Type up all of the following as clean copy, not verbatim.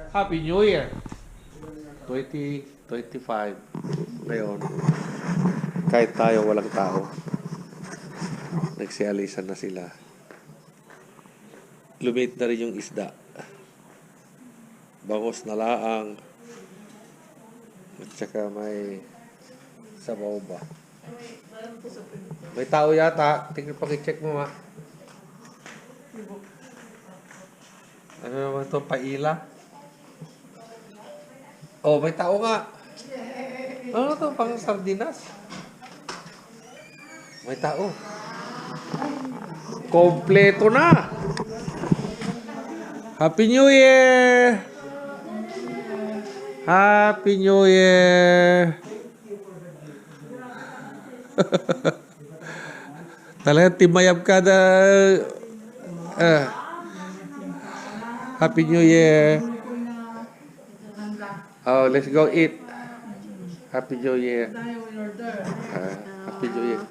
Happy New Year! 2025. Ngayon, kahit tayo walang tao, nagsialisan na sila. Lumit na rin yung isda. Bangos na laang. At saka may sabaw ba. May tao yata. Tingnan paki-check mo, ma. Ano naman to? Paila? Oh, may tao nga. Ano to? Pang sardinas? May tao. Kompleto na! Happy New Year! Happy New Year! Talagang timayab ka na. Happy New Year! Oh, let's go eat. Happy New Year. Happy New Year.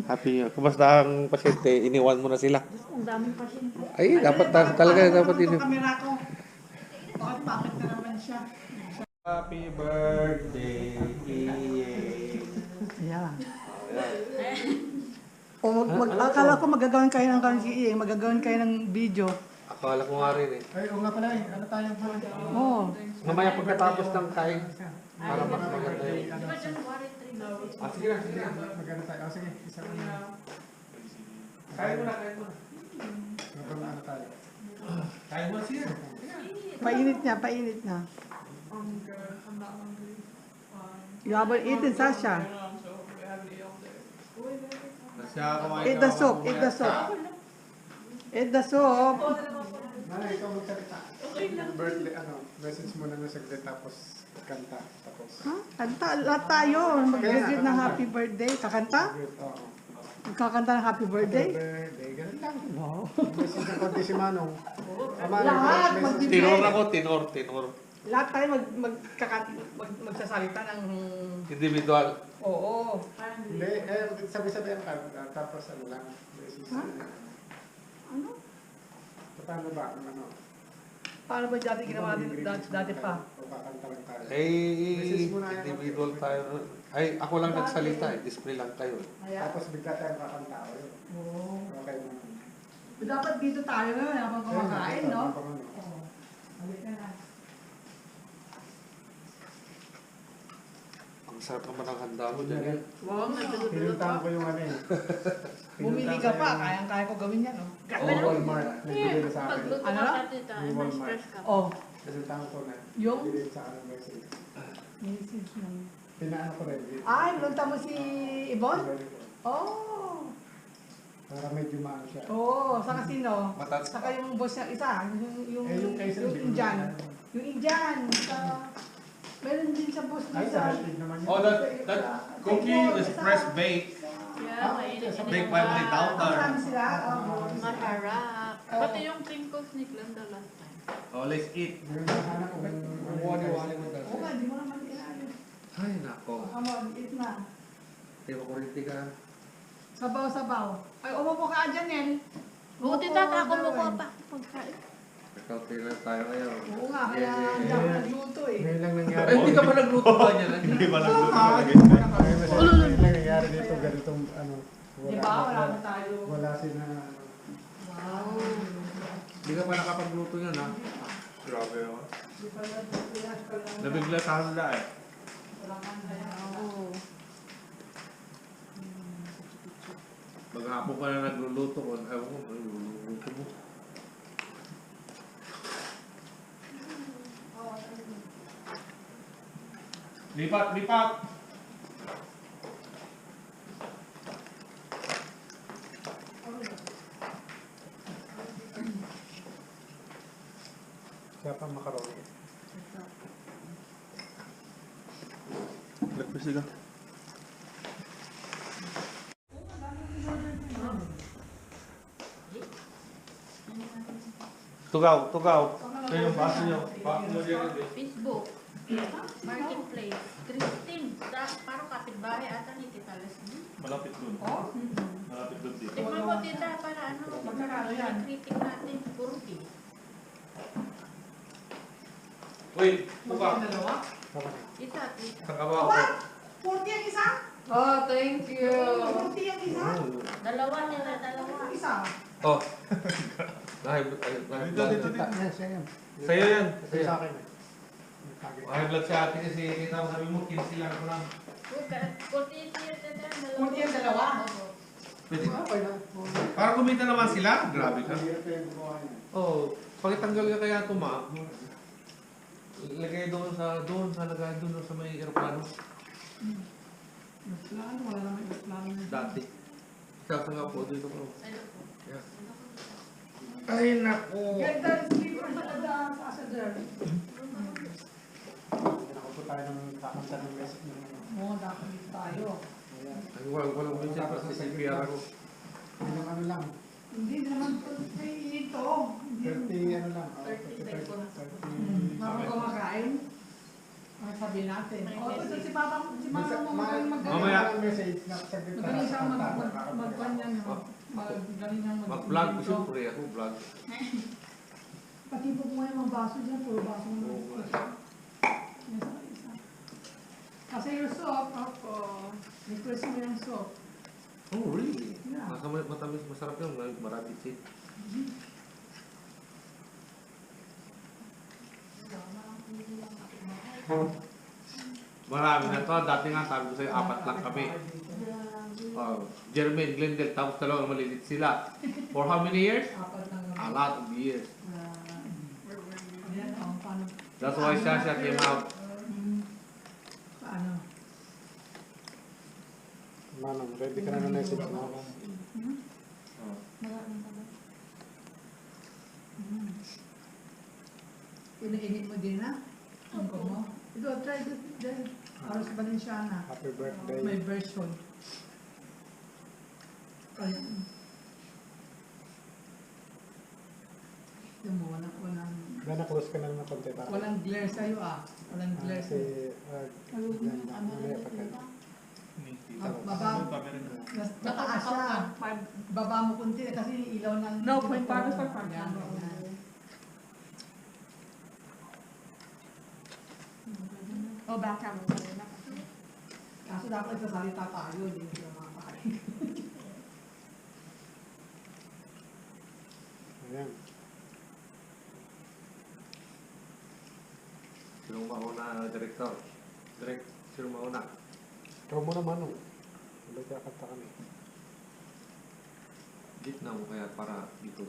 Happy New Year. Kumusta ang pasyente? Iniwan mo na sila? Ang daming pasyente. Ay, dapat talaga dapat Ito ini. kamera ko. Bakit bakit na naman siya? Happy birthday, Iye. Ayan. Akala ko magagawin kayo ng kansi, magagawin kayo ng video. Akala ko nga rin eh. Ay, oo nga pala eh. Ano tayo po? Oo. Mamaya pagkatapos ng kain, para mas maganda yung... Di ba January 3? Sige na, sige na. Maganda tayo. Sige, isa ko na. Kain mo na, kain mo na. Ano tayo? Kain mo na siya. Painit niya, painit na. You haven't eaten, Sasha. Eat the soup, eat the soup. Eat the soup. Nanay, ikaw magsalita. Birthday, message mo na ng saglit tapos kanta. Tapos, Ha? Kanta, lahat tayo. Mag-greet ng happy birthday. Kakanta? oo. Magkakanta ng happy birthday? Birthday, ganun lang. Wow. Message ng konti si Manong. Lahat, Tinor ako, tinor. Lahat tayo magsasalita ng... Individual. Oo. Hindi, sabi-sabi ang kanta. Tapos ano lang. Message Ha? na. Ano? Paano ba? Ano? Paano ba dati ginawa dati pa? O kakanta lang tayo. Eh, individual tayo. Ay, ako lang nagsalita eh. Display lang kayo. Tapos bigla tayong kakanta. O yun. Oo. Okay mo. Dapat dito tayo ngayon habang kumakain, no? Oo. Oo. Halika na. Ang sarap naman ang handa mo dyan eh. Wow, Pinuntahan ko yung ano eh. bumili ka pa, kayang-kaya ko gawin yan, no? Oo, Walmart. Nagbigay na sa akin. Pagluto Ano? ka sa tita, Yung may Walmart. stress ka. Oh, Pinuntahan ko na. yung? Bigay sa akin ng message. Message na. Pinaano ko rin. Ay, nunta mo si Yvonne? Bigay ko. Oh. Para medyo maano siya. Oo, saka sino? Matats- Saka yung boss niya isa, yung Yung kay Sir Bill. Indian. Yung Indian. Meron din sa boss Ay, niya. sa hashtag naman yun. Oh, that cookie is fresh baked. Yeah, mainit. Bake by my daughter. Kasama sila. Oh, Maharap. Oh. Pati yung crinkles ni Glenda last time. Oh, let's eat. Yung sana kung ano Wali-wali mo Oo nga, dati. di mo naman kinain. Ay, nako. Baka mag-eat na. Di ba kurinti ka? Sabaw-sabaw. Ay, umupo ka dyan, Nel. Buti tata, ako mo ko pa. Pagkain. Nakaunti lang tayo ngayon. Oo nga, kaya hindi ako nagluto eh. Ngayon lang nangyari. Ay, hindi ka pa nagluto ba niya? Hindi ba Ngayon lang nangyari dito, ganitong ano. Di ba? Wala na tayo. Wala sila. Wow. Hindi ka pa nakapagluto yan, ha? Grabe naman. Di pa nagluto yan. Nabigla sa handa eh. Wala kang Oo. Maghapon ka na nagluluto ko. Ewan ko, nagluluto mo. Lipat, lipat! Kaya pa makaroni. Breakfast ka. Tugaw, tugaw. Ito yung baso nyo. Baso nyo dyan. Facebook. Marketplace. Christine. Parang kapitbahay ata ni Tita Leslie. Malapit dun. Oh? Malapit dun dito. Tignan mo tita para ano. Magkakano yan? Critic natin. Puro tea. Wait, buka. Dalawa? Isa, isa. Sa kabaw ko. 40 ang isa? Oh, thank you. 40 ang isa? Dalawa nila, dalawa. Isa? Oh. High blood. Yan, siya yan. Sa'yo yan. Ito sa akin eh. High blood si ate kasi kita mo sabi mo, 15 lang ko lang. Kunti siya, dalawa. Kunti ang dalawa? Oo. Pwede. Okay na. Para kumita naman sila. Grabe ka. Ang hirap yung gumawa niya. Oh, pagitanggal ka kaya ito, ma. Lagay doon sa lagay doon sa may aeroplano. Plano, wala naman yung plano na. Dati. Sasanga po dito ko. Ano po? Yeah. Ay, naku. Ganda yung sleeper sa kada passenger. Ako po tayo ng kakanta ng recipe ng ano. Oo, dapat dito tayo. Ayan. Ay, walang minsan pa sa CPR ako. Ilang ano lang. Hindi naman ito. 30 ano lang. 30 seconds. Mga kumakain. Ang sabihin natin. O, ito si Papa, si Mama mo magaling Mamaya. Mamaya. Message na saglit na Magaling sa siyang kanta. mag-ganyan. Magaling niyang Mag-vlog ko siyempre. Ako vlog. Pati po mo yung mga baso dyan, puro baso mo. Oo. Isa. Kasi yung soap, request mo yung soap. Oh, really? Yeah. Matamis, masarap yun. Marami seed. Marami na to. Dati nga sabi ko sa'yo, 4 lang kami. Jermaine, Glendale, tapos dalawang malilit sila. For how many years? Apat lang. A lot of years. Ayan, paano? That's why Shasha came out. Paano? Manong, ready ka na ng message mo. Inainit mo din na? Ang ko mo? Ito, try this din. Para sa Balenciana. Happy birthday. May version. Ayan. Yung mo, walang Na-close ka na ng konti para. walang glare sa'yo Walang glare Kasi, sa'yo. mamaya pagka. Baba, nataas siya. Baba mo kunti kasi ilaw ng... No, point para sa front. Yan, yan. Oh, back camera. Kaso dapat sasalita tayo, hindi mo sila makakain. Ayan. Sino mauna, Director? Sino mauna? Ikaw mo naman, oh. Wala kaya kanta kami. Gitna mo kaya para dito.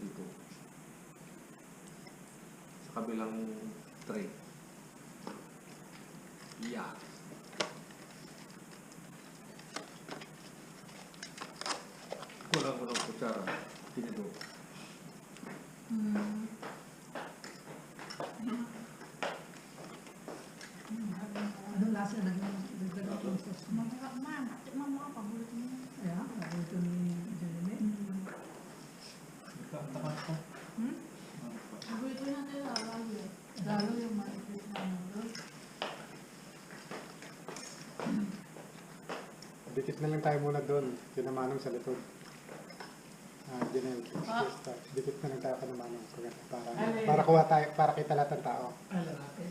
Sa kabilang tray. Yeah. Kulang ko ng kutsara. Tinito. Ano lasa na nagdagdag yung sauce mo? Ayan, ito ni Jeremy. Lalo yung maipit na ano. Dikit na lang tayo muna doon. Kinamanong sa likod. Janelle. Dikit na lang tayo kinamanong. Para kuha tayo, para kita lahat ng tao. Alam natin.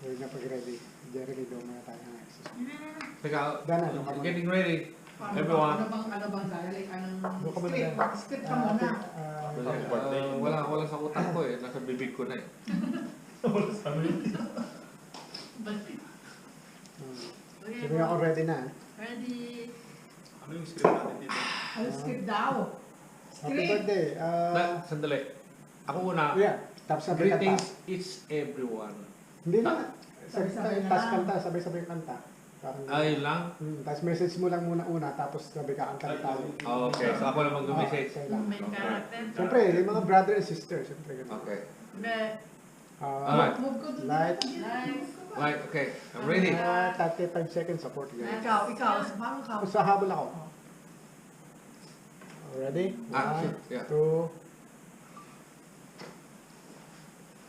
Huwag na pag-ready. Jeremy, doon muna tayo ng exercise. Teka, Dana, ano ka muna? getting ready. Everyone. Ano bang gaya? Like, Doon ka anong muna script? dyan. Script ka muna. Wala sa utak ko eh. Nasa bibig ko na eh. Sabi ako ready na. Ready. Ano yung script natin dito? Ano script daw? Happy Script. birthday. Sandali. Ako una. Yeah, tapos sabi kanta. Greetings each everyone. Hindi na. Sabay-sabay na Tapos lang. kanta, sabay-sabay kanta. Parang, Ayun lang. Tapos message mo lang muna una, tapos sabi ka ang kanta. Okay, so ako lang mag-message. Okay lang. May character. Siyempre, yung mga brother and sister, siyempre ganun. Okay. Be. Alright. Move ko doon. Light. Nice. Right, okay. I'm ready. 35 seconds support ganun. Ikaw. Paano ikaw? Tapos sa habol ako. Ready? Action. 1, Yeah. 2,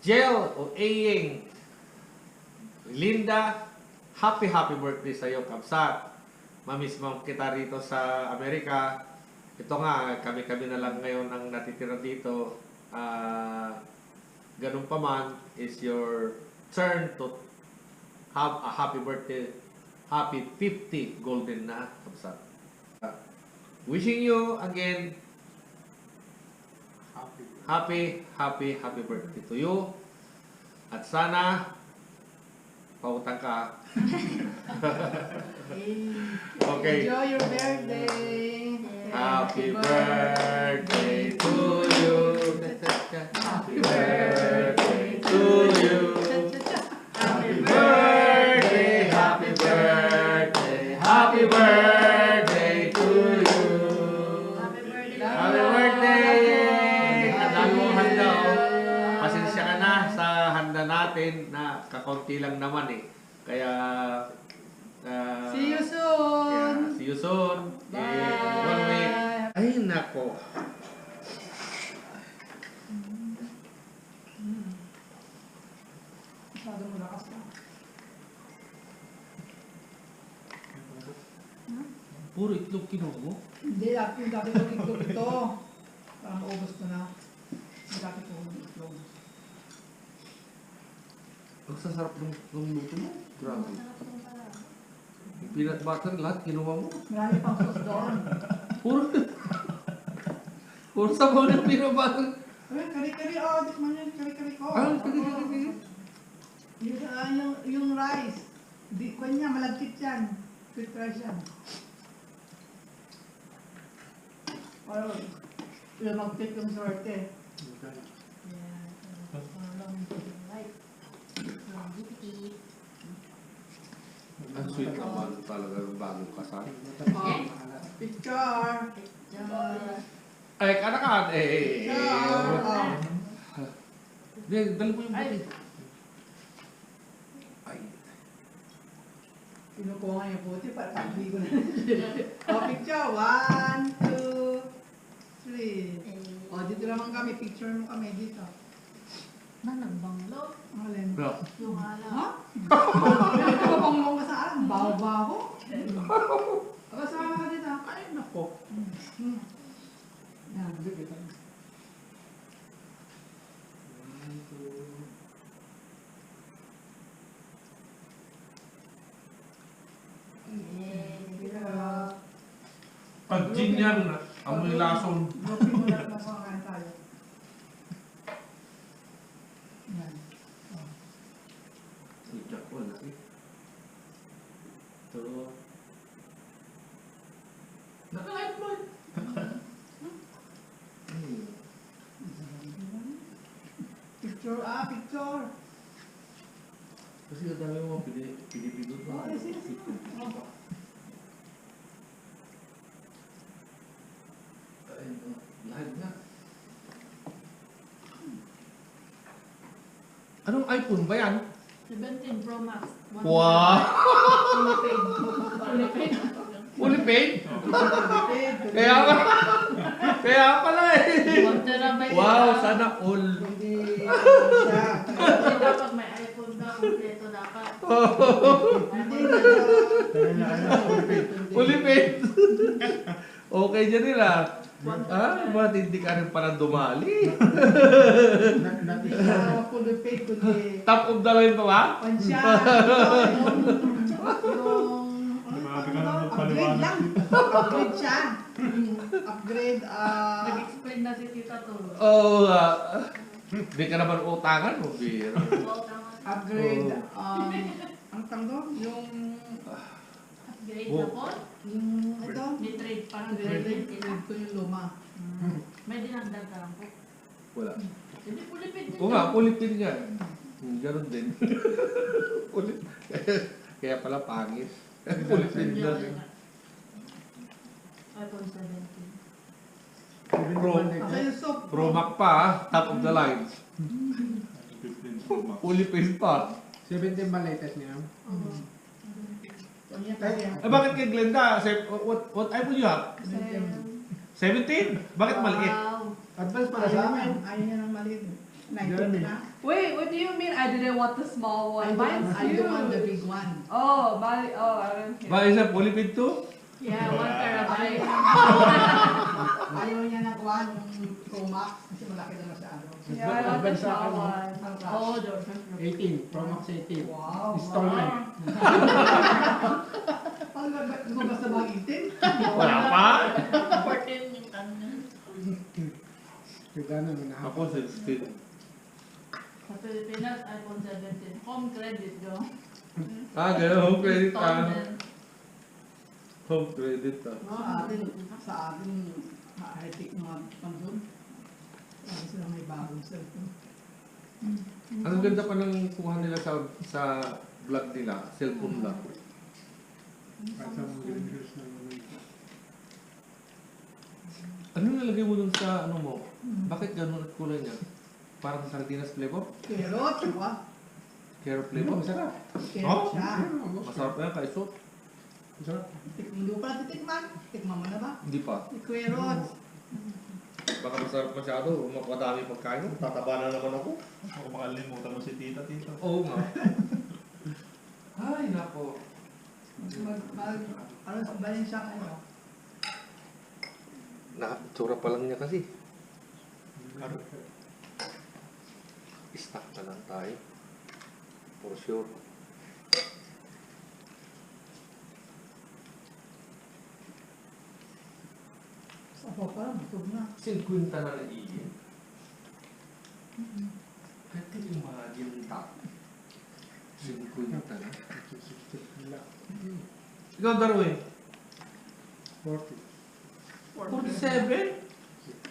Jel o Aying. Linda, happy birthday sa iyo, Kapsat. Mamiss mo kita rito sa Amerika. Ito nga, kami-kami na lang ngayon ang natitira dito. Ganun pa man is your turn to have a happy birthday, happy 50 golden na kapsat. Wishing you again happy birthday to you. At sana pautang ka. Okay. Enjoy your birthday. Happy birthday to you. Happy birthday to you. Happy birthday, happy birthday, happy birthday to you. Happy birthday. Happy birthday! Ang dami mong handa, oh. Pasensya ka na sa handa natin na kakaunti lang naman eh. Kaya, See you soon. see you soon. Bye. In 1 week. Ay, nako. Masyado mo lakas na. Puro itlog kinuha mo? Hindi, yung dati ko itlog ito. Parang maubos ko na. Yung dati ko itlog. Ang sasarap ng luto mo. Grabe. Masarap yung pala. Yung peanut butter, lahat kinuha mo. Marami pang sauce doon. Puro sabaw ng peanut butter. Ay, kari-kari, oh, di man yan, kari-kari ko. Ah, kari-kari. Yung rice. Di, kanya, malagkit yan. Sweet rice yan. Parang, lumagkit yung sorte. Yeah. Long life. Long beauty. Ang sweet naman talaga ng bagong kasal. Picture! Ay, kanakan! Picture! Oh. Dali mo yung buti. Ay. Kinukuha nga yung puti, patabi ko na. Oh, picture. 1, 2, 3. Oh, dito naman kami. Picture mo kami dito. Nagbanglo. Alin? No. Yung ala. Ha? Ano bang mo ka saan? Baho-baho? Kasama ka dito. Ay, nako. Yan, dito. Pag gin yan, amoy lason. Grouping mo lang na sa kain tayo. Yan. Oh. Sijak ko, laki. Ito. Nakalive mo. Picture, picture. Kasi ang dami mo pinipindot mo. Oh, yes. Ay, live nga. Anong iPhone ba yan? 17 Pro Max. Wow! Fully paid. Fully paid? Kaya pala eh. 1 terabyte. Wow, sana all. Hindi siya. Kasi dapat may iPhone na kompleto dapat. Hindi na. Fully paid. Okay dyan nila. Ba't hindi ka rin parang dumali? Full paid kundi Top of the line pa ba? pansya. Yung upgrade lang. Upgrade siya. Upgrade, Nag-explain na si Tita Turo. Oo nga. Hindi ka naman utangan mo, biro. upgrade, ang tangdo, yung, Upgrade na po. yung, ito, Ni-trade parang upgrade grade ko yung luma. May dinagdag ka lang po. Wala. Hindi, fully paid din. Oo nga, pulipin nga. Ganon din. Ulit. Kaya pala pangit. Pulipin na. iPhone 17. Pro, Asa yung soup? Pro Mac pa, top of the line. 15 Pro Max. Pulipin pa. 17 ba latest niya? Kanya kaya. Bakit kay Glenda? What iPhone you have? 17? Bakit maliit? Wow. Advance para sa amin. Ayaw niya ng maliit. Jeremy. 19 na. Wait, what do you mean? I didn't want the small one. Mine's I don't want the huge. big one. Oh, my. Oh, I don't care. Ba isa pulipin to? Yeah, 1 terabyte. Ayaw niya ng one, yung Pro Max, kasi malaki na masyado. Yeah, I want the small one. Oo, George. 18, Pro Max 18. Wow. Installment. Pag lumabas na bang itim? Wala pa. 14 yung ano niya. Kaya na mo na Ako 16. Sa Pilipinas, iPhone 17. Home credit, go. Ganun. Home credit Installment. Home credit Sa atin, high-tech mga pandun. Lagi sila may bagong cellphone. Ang ganda pa ng kuha nila sa vlog nila, cellphone lang. At sa mga green hills na naman. Ano nalagay mo dun sa ano mo? Bakit ganun at kulay niya? Parang sardinas flavor? Carrot, diba? Carrot flavor? Masarap. Carrot siya. Masarap na yan, kaisot. Masarap. Hindi ko pala titikman. Tikman mo na ba? Hindi pa. Carrot. Baka masarap masyado. Makadami pagkain mo. Tataba na naman ako. Ako makalimutan mo si tita, tita. Oo nga. Ay, nako. Ano sa balin siyang ano? Tsura pa lang niya kasi. Stock na lang tayo. For sure. Sa pa pala, matog na. 50 na naiigin. Pwede imagine top. 50 na. 60 lang. Ikaw, Darwin. 40. 47?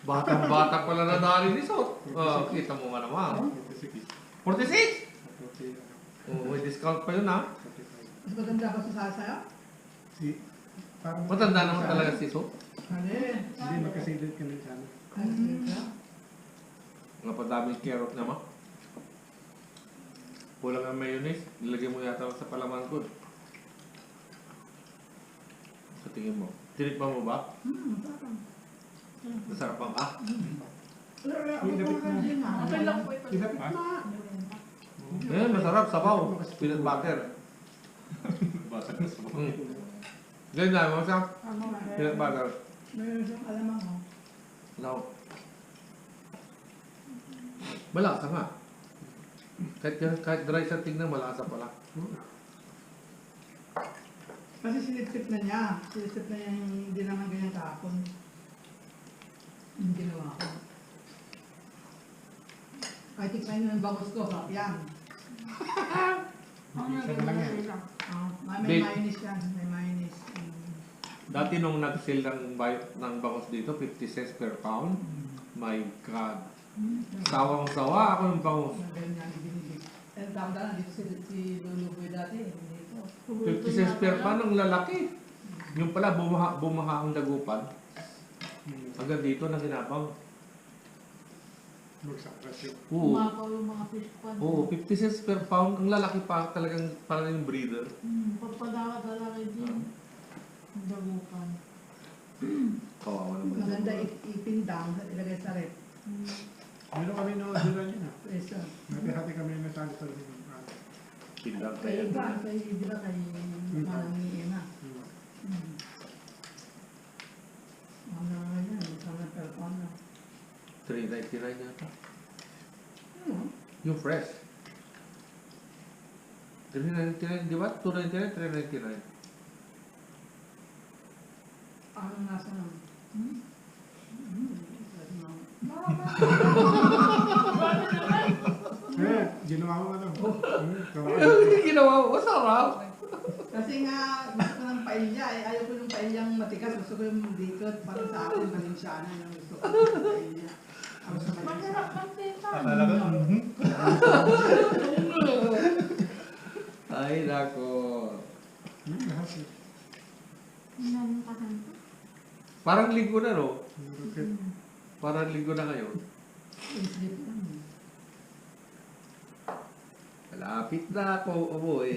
Batang-bata pala na dali ni Sot. Kita mo nga naman. 46. 46? 40. Oh, may discount pa yun ha. 45. Mas maganda ba si Sasaya? Parang Matanda naman talaga si Sot. Alin? Hindi, magkasilid ka na sana. Alin ka? Nga pa daming carrot naman. Kulang ang mayonnaise. Nilagay mo yata sa palaman ko. Sa tingin mo. Tinikman mo ba? Parang. Masarap ang Okay lang po ito. Ilapit na. masarap. Sabaw. Peanut butter. Basag na sa mga. Ganyan na. Masarap. Ano nga? Peanut butter. Meron siyang alamang oh. Now. Malasa nga. Kahit dry sa tingnan, malasa pala. Kasi silip-sip na niya. Silip-sip na niya yung hindi naman ganyan kahapon. Yung ginawa ko. Kahit tikman yung bangus ko, sarap yan. Isa na lang yan. May Babe. mayonnaise yan. May mayonnaise. Dati nung nag-sale ng bangus dito, 50 cents per pound. My God. Sawang-sawa ako ng bangus. Yung ganyan ibinibig. Eh, tama na dito si Luluboy dati. Dito. 50 cents per pound ang lalaki. Yung pala, bumaha ang dagupan. Hanggang dito na ginabang. Magsakras yun. Oo. Umakaw yung mga fish pan. Oo, 50 cents per pound. Ang lalaki pa talagang parang yung breeder. Pagpadala kay Jim. Ang dagupan. Kawawa naman. Maganda ipindang, ilagay sa rep. Meron kami noon dila yun ah. Preso. Hati-hati kami na sa alito rin. Pindang Kay kaya. iba, di ba kay parang ni Ina. Ano nga yan, sana per pound na. 3.99 yata. Ano? Yung fresh. 3.99, di ba? 2.99, 3.99. Ano nasa na? Ginawa ko ano. Ginawa mo, masarap. Kasi nga, gusto ko ng paella eh. Ayaw ko yung paellang matikas. Gusto ko yung dikot. Parang sa akin, Valenciana yung gusto ko yung paella. Ako sa Masarap Valenciana. ng tita. Akala ko, Ay, nako. Parang linggo na, no? Parang linggo na ngayon. Sleep lang. Malapit na ako umuwi.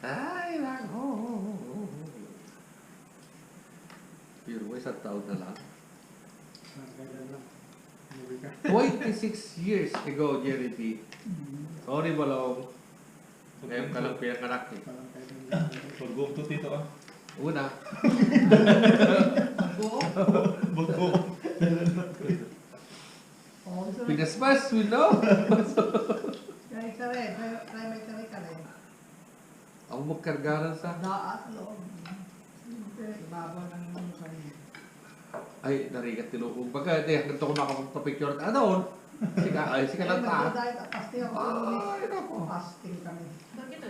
Ay, nako. Pero isang taon na lang. 26 years ago, Jerry P. Sorry, Balong. Ngayon ka lang pinakanak eh. Pag-go to tito ah. Una, Buo. Pag-go. Oh, gusto mo? Pinaspas, Willow. Try ka rin. Try ka rin. Ako magkargaran sa... Daat, loob. Siyempre, ibabaw lang yung mukha niya. Ay, narigat tinukong baga. Hindi, ganito ko nakapagpa-picture. Ano? Sika na ta. Magdadahit, fasting ako. Ay, nako. Fasting kami. Bakit ito?